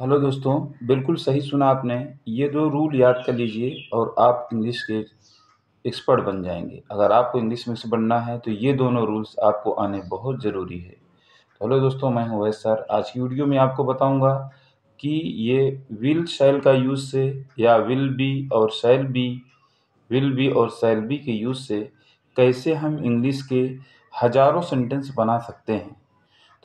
Hello दोस्तों, बिल्कुल सही सुना आपने। ये 2 रूल याद कर लीजिए और आप इंग्लिश के एक्सपर्ट बन जाएँगे। अगर आपको इंग्लिश में से बनना है तो ये दोनों रूल्स आपको आने बहुत ज़रूरी है। तो हेलो दोस्तों, मैं हूँ अवैध सर। आज की वीडियो में आपको बताऊँगा कि ये विल, शैल का यूज़ से या विल बी और शैल बी के यूज़ से कैसे हम इंग्लिश के हज़ारों सेंटेंस बना सकते हैं।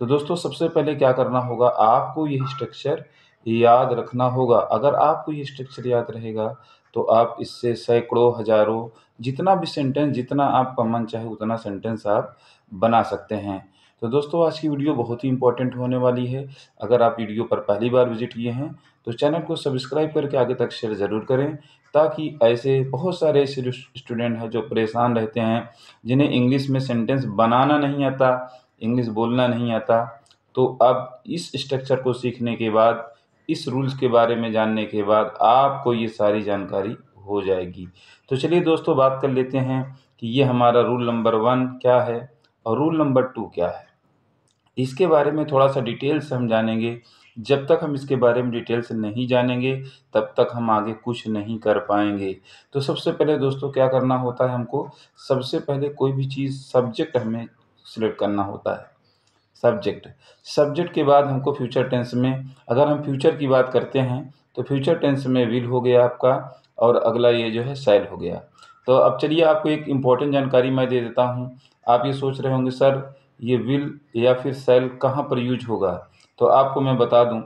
तो दोस्तों, सबसे पहले क्या करना होगा, आपको ये स्ट्रक्चर याद रखना होगा। अगर आपको ये स्ट्रक्चर याद रहेगा तो आप इससे सैकड़ों, हज़ारों, जितना भी सेंटेंस, जितना आपका मन चाहे उतना सेंटेंस आप बना सकते हैं। तो दोस्तों, आज की वीडियो बहुत ही इम्पोर्टेंट होने वाली है। अगर आप वीडियो पर पहली बार विज़िट किए हैं तो चैनल को सब्सक्राइब करके आगे तक शेयर ज़रूर करें, ताकि ऐसे बहुत सारे ऐसे स्टूडेंट हैं जो परेशान रहते हैं, जिन्हें इंग्लिश में सेंटेंस बनाना नहीं आता, इंग्लिश बोलना नहीं आता। तो अब इस स्ट्रक्चर को सीखने के बाद, इस रूल्स के बारे में जानने के बाद आपको ये सारी जानकारी हो जाएगी। तो चलिए दोस्तों, बात कर लेते हैं कि ये हमारा रूल नंबर 1 क्या है और रूल नंबर 2 क्या है। इसके बारे में थोड़ा-सा डिटेल से हम जानेंगे। जब तक हम इसके बारे में डिटेल से नहीं जानेंगे, तब तक हम आगे कुछ नहीं कर पाएँगे। तो सबसे पहले दोस्तों क्या करना होता है हमको, सबसे पहले कोई भी चीज़ सब्जेक्ट हमें सिलेक्ट करना होता है। सब्जेक्ट, सब्जेक्ट के बाद हमको फ्यूचर टेंस में, अगर हम फ्यूचर की बात करते हैं तो फ्यूचर टेंस में विल हो गया आपका, और अगला ये जो है शैल हो गया। तो अब चलिए आपको एक इम्पॉर्टेंट जानकारी मैं दे देता हूँ। आप ये सोच रहे होंगे सर, ये विल या फिर शैल कहाँ पर यूज होगा? तो आपको मैं बता दूँ,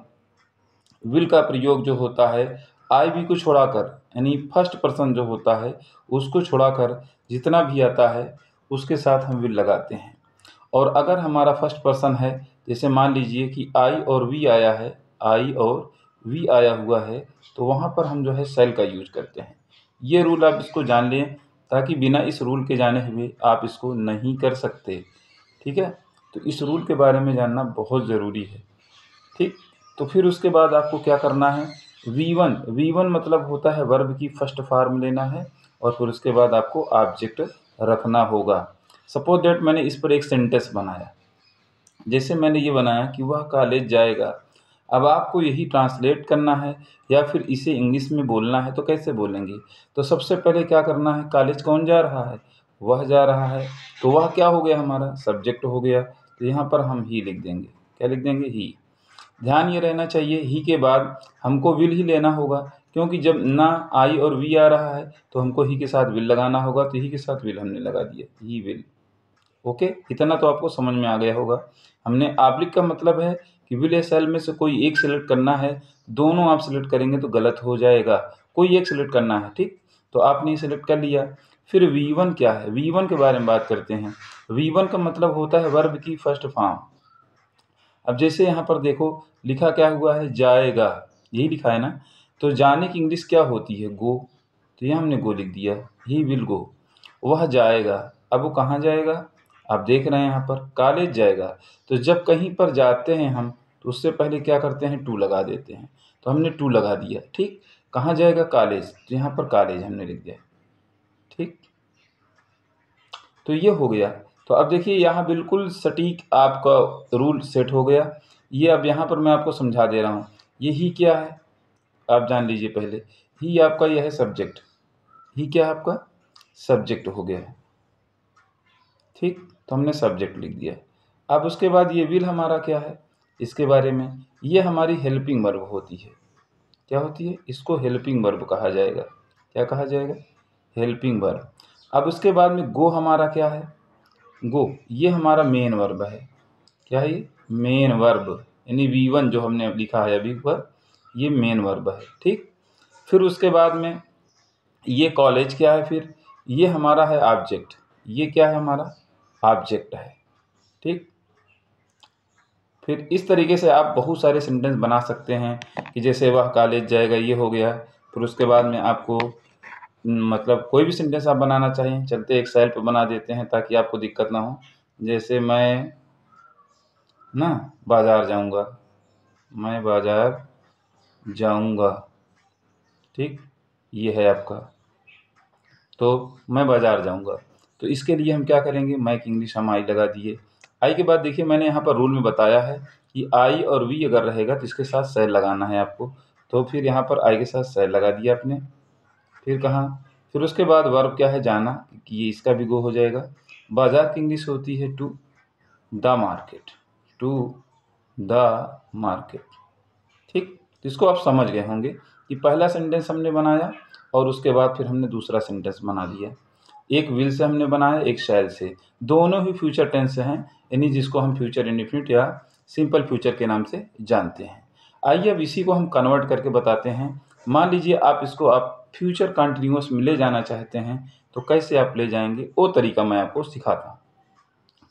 विल का प्रयोग जो होता है आई भी को छोड़ाकर, यानी फर्स्ट पर्सन जो होता है उसको छोड़ाकर जितना भी आता है उसके साथ हम विल लगाते हैं। और अगर हमारा फर्स्ट पर्सन है, जैसे मान लीजिए कि आई और वी आया हुआ है, तो वहाँ पर हम जो है शैल का यूज़ करते हैं। ये रूल आप इसको जान लें, ताकि बिना इस रूल के जाने हुए आप इसको नहीं कर सकते, ठीक है? तो इस रूल के बारे में जानना बहुत ज़रूरी है, ठीक? तो फिर उसके बाद आपको क्या करना है, वी वन मतलब होता है वर्ब की फर्स्ट फॉर्म लेना है, और फिर उसके बाद आपको ऑब्जेक्ट रखना होगा। सपोज दैट मैंने इस पर एक सेंटेंस बनाया, जैसे मैंने ये बनाया कि वह कॉलेज जाएगा। अब आपको यही ट्रांसलेट करना है या फिर इसे इंग्लिश में बोलना है, तो कैसे बोलेंगे? तो सबसे पहले क्या करना है, कॉलेज कौन जा रहा है? वह जा रहा है। तो वह क्या हो गया, हमारा सब्जेक्ट हो गया। तो यहाँ पर हम ही लिख देंगे। क्या लिख देंगे? ही। ध्यान ये रहना चाहिए, ही के बाद हमको विल ही लेना होगा, क्योंकि जब ना आई और वी आ रहा है तो हमको ही के साथ विल लगाना होगा। तो ही के साथ विल हमने लगा दिया, ही विल। ओके, इतना तो आपको समझ में आ गया होगा। हमने ऑब्लिक का मतलब है कि विल या शैल में से कोई एक सिलेक्ट करना है। दोनों आप सिलेक्ट करेंगे तो गलत हो जाएगा। कोई एक सिलेक्ट करना है, ठीक? तो आपने सिलेक्ट कर लिया। फिर वी1 क्या है, वी1 के बारे में बात करते हैं। वी1 का मतलब होता है वर्ब की फर्स्ट फॉर्म। अब जैसे यहाँ पर देखो, लिखा क्या हुआ है, जाएगा, यही लिखा है ना। तो जाने की इंग्लिश क्या होती है, गो। तो यहाँ हमने गो लिख दिया, ही विल गो। वह जाएगा। अब वो कहाँ जाएगा? आप देख रहे हैं यहाँ पर कॉलेज जाएगा। तो जब कहीं पर जाते हैं हम, तो उससे पहले क्या करते हैं, टू लगा देते हैं। तो हमने टू लगा दिया, ठीक। कहाँ जाएगा? कॉलेज। तो यहाँ पर कॉलेज हमने लिख दिया, ठीक। तो ये हो गया। तो अब देखिए यहाँ बिल्कुल सटीक आपका रूल सेट हो गया। ये अब यहाँ पर मैं आपको समझा दे रहा हूँ। ये ही क्या है, आप जान लीजिए पहले। ही आपका यह है सब्जेक्ट। ही क्या है आपका? सब्जेक्ट हो गया है, ठीक। तो हमने सब्जेक्ट लिख दिया। अब उसके बाद ये विल हमारा क्या है, इसके बारे में, ये हमारी हेल्पिंग वर्ब होती है। क्या होती है? इसको हेल्पिंग वर्ब कहा जाएगा। क्या कहा जाएगा? Helping verb. अब उसके बाद में गो हमारा क्या है? गो, ये हमारा मेन वर्ब है। क्या है ये? Main verb. यानी वी1 जो हमने अब लिखा है अभी पर, ये मेन वर्ब है, ठीक। फिर उसके बाद में ये कॉलेज क्या है, फिर ये हमारा है ऑब्जेक्ट। ये क्या है? हमारा ऑब्जेक्ट है, ठीक। फिर इस तरीके से आप बहुत सारे सेंटेंस बना सकते हैं कि जैसे वह कॉलेज जाएगा, ये हो गया। फिर उसके बाद में आपको मतलब कोई भी सेंटेंस आप बनाना चाहिए, चलते एक साइड पे बना देते हैं ताकि आपको दिक्कत ना हो। जैसे मैं ना बाज़ार जाऊंगा, मैं बाज़ार जाऊंगा, ठीक। ये है आपका। तो मैं बाज़ार जाऊंगा, तो इसके लिए हम क्या करेंगे, मैं की इंग्लिश हम आई लगा दिए। आई के बाद देखिए मैंने यहाँ पर रूल में बताया है कि आई और वी अगर रहेगा तो इसके साथ शैल लगाना है आपको। तो फिर यहाँ पर आई के साथ शैल लगा दिया आपने। फिर कहाँ, फिर उसके बाद वर्ब क्या है, जाना, कि ये इसका भी गो हो जाएगा। बाजार की इंग्लिश होती है to the market, to the market. ठीक, तो इसको आप समझ गए होंगे कि पहला सेंटेंस हमने बनाया और उसके बाद फिर हमने दूसरा सेंटेंस बना लिया। एक विल से हमने बनाया, एक शैल से, दोनों ही फ्यूचर टेंस हैं, यानी जिसको हम फ्यूचर इंडेफिनिट या सिंपल फ्यूचर के नाम से जानते हैं। आइए अब इसी को हम कन्वर्ट करके बताते हैं। मान लीजिए आप इसको आप फ्यूचर कंटिन्यूअस में ले जाना चाहते हैं, तो कैसे आप ले जाएंगे वो तरीका मैं आपको सिखाता हूँ।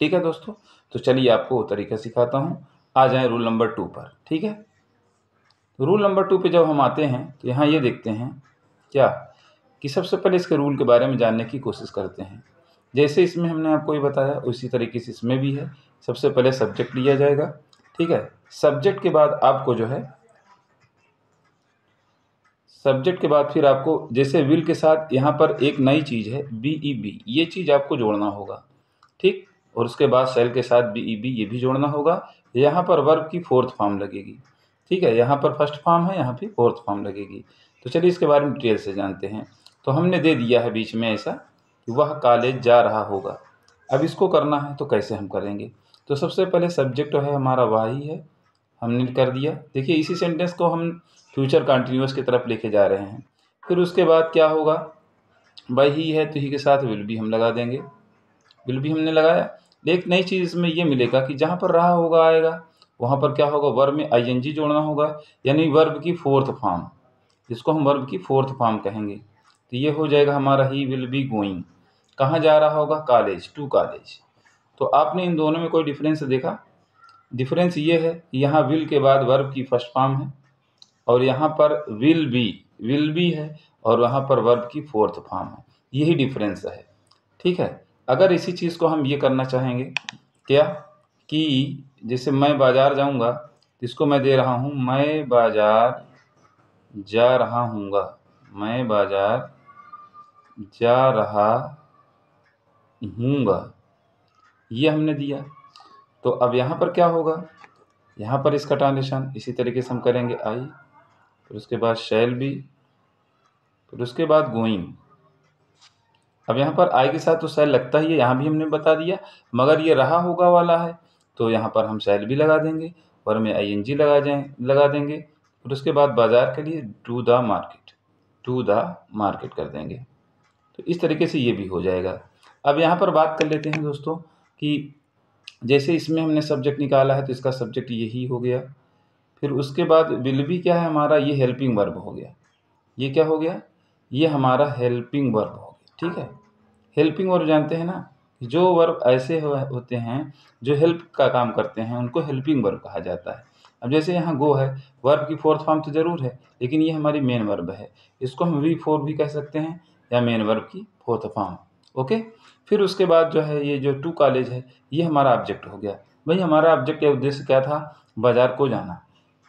ठीक है दोस्तों, तो चलिए आपको वो तरीका सिखाता हूँ। आ जाए रूल नंबर 2 पर। ठीक है, रूल नंबर 2 पे जब हम आते हैं तो यहाँ ये देखते हैं क्या, कि सबसे पहले इसके रूल के बारे में जानने की कोशिश करते हैं। जैसे इसमें हमने आपको ये बताया उसी तरीके से इसमें भी है। सबसे पहले सब्जेक्ट लिया जाएगा। ठीक है, सब्जेक्ट के बाद आपको जो है, सब्जेक्ट के बाद फिर आपको जैसे विल के साथ यहाँ पर एक नई चीज़ है BEB, ये चीज़ आपको जोड़ना होगा। ठीक, और उसके बाद सेल के साथ BEB ये भी जोड़ना होगा। यहाँ पर वर्ब की फोर्थ फॉर्म लगेगी। ठीक है, यहाँ पर फर्स्ट फॉर्म है, यहाँ पे फोर्थ फॉर्म लगेगी। तो चलिए इसके बारे में डिटेल से जानते हैं। तो हमने दे दिया है बीच में ऐसा कि वह कॉलेज जा रहा होगा। अब इसको करना है तो कैसे हम करेंगे, तो सबसे पहले सब्जेक्ट है हमारा वह ही है, हमने कर दिया। देखिए इसी सेंटेंस को हम फ्यूचर कंटिन्यूअस की तरफ लेके जा रहे हैं। फिर उसके बाद क्या होगा, वह ही है तो ही के साथ विल भी हम लगा देंगे। विल भी हमने लगाया। एक नई चीज़ इसमें ये मिलेगा कि जहाँ पर रहा होगा आएगा, वहाँ पर क्या होगा, वर्ब में ING जोड़ना होगा, यानी वर्ब की फोर्थ फॉर्म, जिसको हम वर्ब की फोर्थ फॉर्म कहेंगे। तो ये हो जाएगा हमारा ही विल बी गोइंग। कहाँ जा रहा होगा, कॉलेज, टू कॉलेज। तो आपने इन दोनों में कोई डिफरेंस देखा? डिफरेंस ये है कि यहाँ विल के बाद वर्ब की फर्स्ट फॉर्म है और यहाँ पर विल बी है और वहाँ पर वर्ब की फोर्थ फॉर्म है। यही डिफरेंस है। ठीक है, अगर इसी चीज़ को हम ये करना चाहेंगे क्या, कि जैसे मैं बाज़ार जाऊँगा, इसको मैं दे रहा हूँ मैं बाज़ार जा रहा हूँगा, मैं बाज़ार जा रहा हूँगा, ये हमने दिया। तो अब यहाँ पर क्या होगा, यहाँ पर इसका ट्रांजिशन इसी तरीके से हम करेंगे, आई, फिर उसके बाद शैल बी, फिर उसके बाद गोइंग। अब यहाँ पर आई के साथ तो शैल लगता ही है, यहाँ भी हमने बता दिया, मगर ये रहा होगा वाला है तो यहाँ पर हम शैल भी लगा देंगे और में ING लगा देंगे। फिर उसके बाद बाजार के लिए टू द मार्केट कर देंगे। तो इस तरीके से ये भी हो जाएगा। अब यहाँ पर बात कर लेते हैं दोस्तों कि जैसे इसमें हमने सब्जेक्ट निकाला है तो इसका सब्जेक्ट यही हो गया। फिर उसके बाद विल भी क्या है हमारा, ये हेल्पिंग वर्ब हो गया। ये क्या हो गया, ये हमारा हेल्पिंग वर्ब हो गया। ठीक है, हेल्पिंग वर्ब जानते हैं ना, जो वर्ब ऐसे होते हैं जो हेल्प का काम करते हैं उनको हेल्पिंग वर्ब कहा जाता है। अब जैसे यहाँ गो है, वर्ब की फोर्थ फॉर्म तो ज़रूर है लेकिन ये हमारी मेन वर्ब है, इसको हम V4 भी कह सकते हैं या मेन वर्ब की फोर्थ फॉर्म। ओके, फिर उसके बाद जो है ये जो टू कॉलेज है ये हमारा ऑब्जेक्ट हो गया। भाई हमारा ऑब्जेक्ट या उद्देश्य क्या था, बाजार को जाना,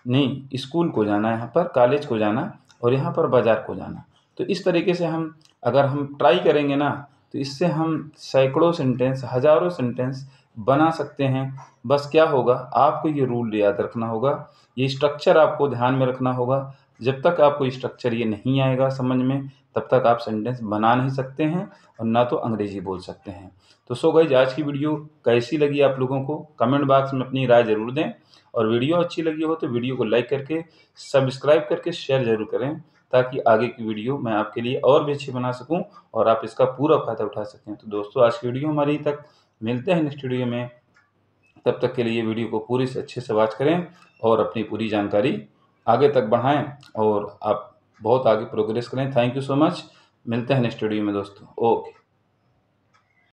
नहीं स्कूल को जाना, यहाँ पर कॉलेज को जाना और यहाँ पर बाजार को जाना। तो इस तरीके से हम अगर हम ट्राई करेंगे ना तो इससे हम सैकड़ों सेंटेंस, हज़ारों सेंटेंस बना सकते हैं। बस क्या होगा, आपको ये रूल याद रखना होगा, ये स्ट्रक्चर आपको ध्यान में रखना होगा। जब तक आपको स्ट्रक्चर ये नहीं आएगा समझ में, तब तक आप सेंटेंस बना नहीं सकते हैं और ना तो अंग्रेजी बोल सकते हैं। तो सो गाइस, आज की वीडियो कैसी लगी आप लोगों को, कमेंट बॉक्स में अपनी राय ज़रूर दें। और वीडियो अच्छी लगी हो तो वीडियो को लाइक करके, सब्सक्राइब करके शेयर ज़रूर करें, ताकि आगे की वीडियो मैं आपके लिए और भी अच्छी बना सकूं और आप इसका पूरा फ़ायदा उठा सकें। तो दोस्तों आज की वीडियो हमारी तक, मिलते हैं नेक्स्ट वीडियो में। तब तक के लिए वीडियो को पूरी से अच्छे से वॉच करें और अपनी पूरी जानकारी आगे तक बढ़ाएं और आप बहुत आगे प्रोग्रेस करें। थैंक यू सो मच, मिलते हैं नेक्स्ट वीडियो में दोस्तों। ओके।